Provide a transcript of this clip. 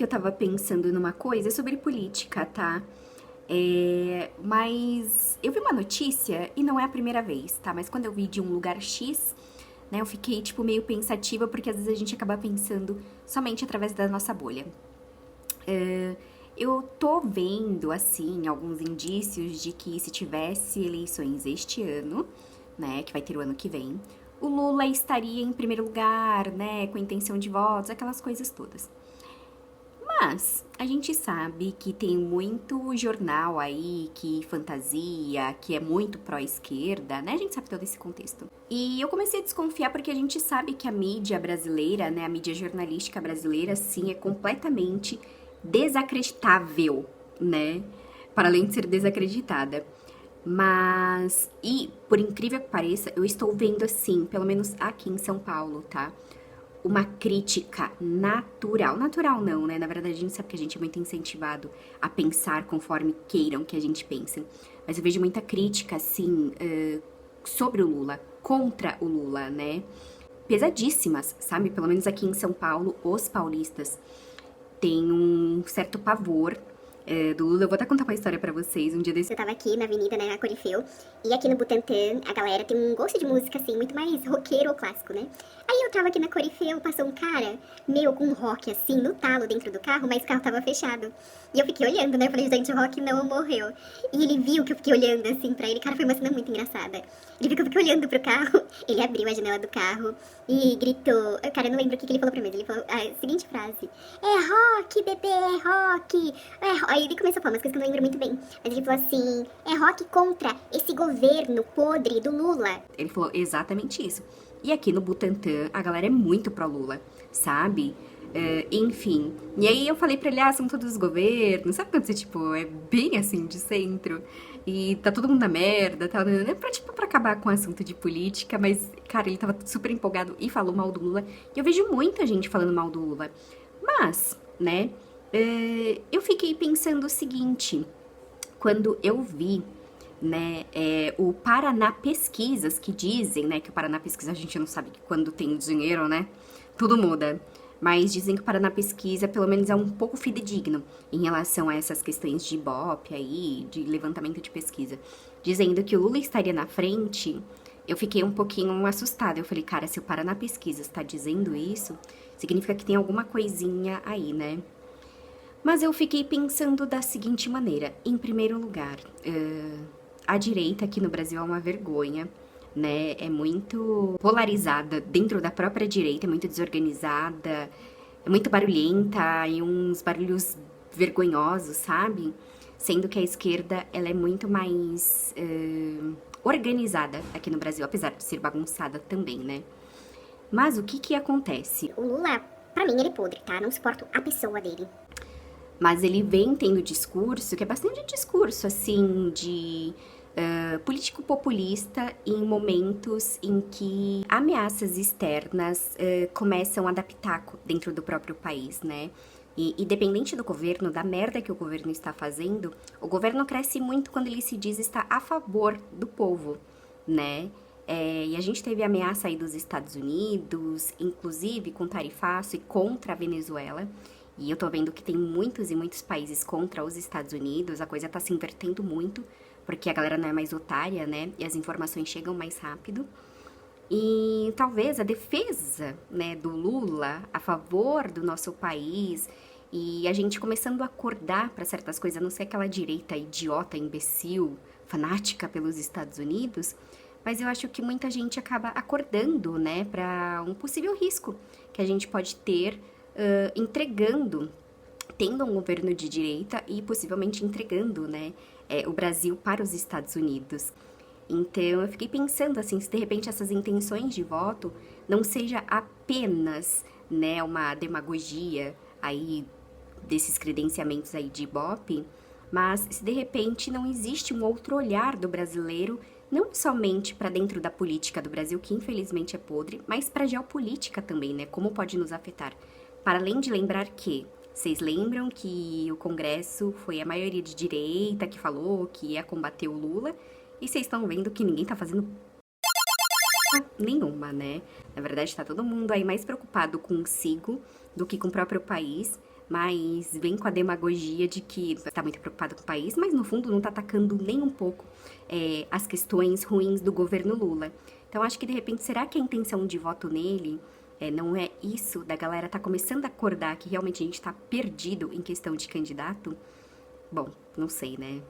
que eu tava pensando numa coisa sobre política, tá? Mas eu vi uma notícia, e não é a primeira vez, tá? Mas quando eu vi de um lugar X, né, eu fiquei, tipo, meio pensativa, porque às vezes a gente acaba pensando somente através da nossa bolha. Eu tô vendo, assim, alguns indícios de que se tivesse eleições este ano, né, que vai ter o ano que vem, o Lula estaria em primeiro lugar, né, com intenção de votos, aquelas coisas todas. Mas a gente sabe que tem muito jornal aí que fantasia, que é muito pró-esquerda, né? A gente sabe todo esse contexto. E eu comecei a desconfiar porque a gente sabe que a mídia brasileira, né, a mídia jornalística brasileira, sim, é completamente desacreditável, né? Para além de ser desacreditada. Mas, e por incrível que pareça, eu estou vendo assim, pelo menos aqui em São Paulo, tá? Uma crítica natural. Natural não, né? Na verdade, a gente sabe que a gente é muito incentivado a pensar conforme queiram que a gente pense. Mas eu vejo muita crítica, assim, sobre o Lula, contra o Lula, né? Pesadíssimas, sabe? Pelo menos aqui em São Paulo, os paulistas têm um certo pavor do Lula. Eu vou até contar uma história pra vocês. Um dia desse Eu tava aqui na avenida, né, na Corifeu, e aqui no Butantã a galera tem um gosto de música, assim, muito mais roqueiro ou clássico, né? Aí eu tava aqui na Corifeu, passou um cara, meu, com um rock, assim, no talo dentro do carro, mas o carro tava fechado. E eu fiquei olhando, né, eu falei, gente, o rock não morreu. E ele viu que eu fiquei olhando, assim, pra ele, cara, foi uma cena muito engraçada. Ele viu que eu fiquei olhando pro carro, ele abriu a janela do carro e gritou, cara, eu não lembro o que ele falou pra mim, ele falou a seguinte frase, é rock, bebê, é rock, é rock. Aí ele começou a falar umas coisas que eu não lembro muito bem. Mas ele falou assim, é rock contra esse governo podre do Lula. ele falou exatamente isso. E aqui no Butantã, a galera é muito pró-Lula, sabe? Enfim. E aí eu falei pra ele, são todos os governos. Sabe quando você, tipo, é bem assim, de centro? E tá todo mundo na merda, tal. Pra acabar com o assunto de política. Mas, cara, ele tava super empolgado e falou mal do Lula. E eu vejo muita gente falando mal do Lula. Mas, né, eu fiquei pensando o seguinte. Quando eu vi, né, o Paraná Pesquisas, que dizem, né, que o Paraná Pesquisa a gente não sabe que quando tem dinheiro, né, tudo muda. Mas dizem que o Paraná Pesquisa, pelo menos, é um pouco fidedigno em relação a essas questões de Ibope aí, de levantamento de pesquisa. Dizendo que o Lula estaria na frente, eu fiquei um pouquinho assustada. Eu falei, cara, se o Paraná Pesquisa está dizendo isso, significa que tem alguma coisinha aí, né? Mas eu fiquei pensando da seguinte maneira. Em primeiro lugar, a direita aqui no Brasil é uma vergonha, né? É muito polarizada dentro da própria direita, é muito desorganizada, é muito barulhenta e uns barulhos vergonhosos, sabe? Sendo que a esquerda, ela é muito mais organizada aqui no Brasil, apesar de ser bagunçada também, né? Mas o que que acontece? O Lula, pra mim, ele é podre, tá? Não suporto a pessoa dele. Mas ele vem tendo discurso, que é bastante discurso, assim, de político populista em momentos em que ameaças externas começam a dar pitaco dentro do próprio país, né? E independente do governo, da merda que o governo está fazendo, o governo cresce muito quando ele se diz estar a favor do povo, né? E a gente teve ameaça aí dos Estados Unidos, inclusive com tarifaço e contra a Venezuela. E eu tô vendo que tem muitos e muitos países contra os Estados Unidos, a coisa tá se invertendo muito, porque a galera não é mais otária, né? E as informações chegam mais rápido. E talvez a defesa, né, do Lula a favor do nosso país e a gente começando a acordar para certas coisas, a não ser aquela direita idiota, imbecil, fanática pelos Estados Unidos, mas eu acho que muita gente acaba acordando, né, para um possível risco que a gente pode ter entregando, tendo um governo de direita e possivelmente entregando, né, o Brasil para os Estados Unidos. Então, eu fiquei pensando, assim, se de repente essas intenções de voto não seja apenas, né, uma demagogia aí desses credenciamentos aí de Ibope, mas se de repente não existe um outro olhar do brasileiro, não somente para dentro da política do Brasil, que infelizmente é podre, mas para a geopolítica também, né, como pode nos afetar. Para além de lembrar que, vocês lembram que o Congresso foi a maioria de direita que falou que ia combater o Lula, e vocês estão vendo que ninguém tá fazendo nenhuma, né? Na verdade, tá todo mundo aí mais preocupado consigo do que com o próprio país. mas vem com a demagogia de que tá muito preocupado com o país, mas no fundo não tá atacando nem um pouco as questões ruins do governo Lula. Então acho que de repente, será que a intenção de voto nele não é isso, da galera tá começando a acordar que realmente a gente tá perdido em questão de candidato? Bom, não sei, né?